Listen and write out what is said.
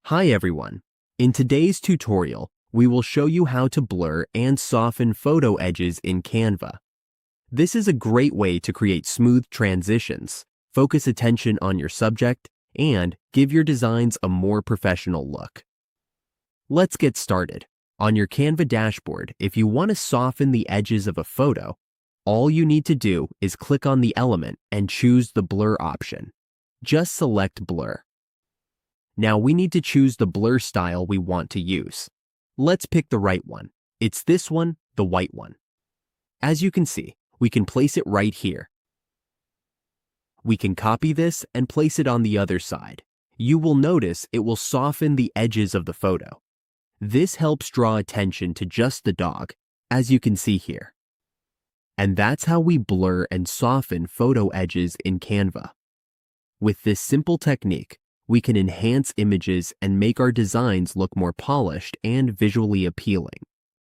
Hi everyone. In today's tutorial, we will show you how to blur and soften photo edges in Canva. This is a great way to create smooth transitions, focus attention on your subject, and give your designs a more professional look. Let's get started. On your Canva dashboard, if you want to soften the edges of a photo, all you need to do is click on the element and choose the blur option. Just select blur. Now we need to choose the blur style we want to use. Let's pick the right one. It's this one, the white one. As you can see, we can place it right here. We can copy this and place it on the other side. You will notice it will soften the edges of the photo. This helps draw attention to just the dog, as you can see here. And that's how we blur and soften photo edges in Canva. With this simple technique, we can enhance images and make our designs look more polished and visually appealing.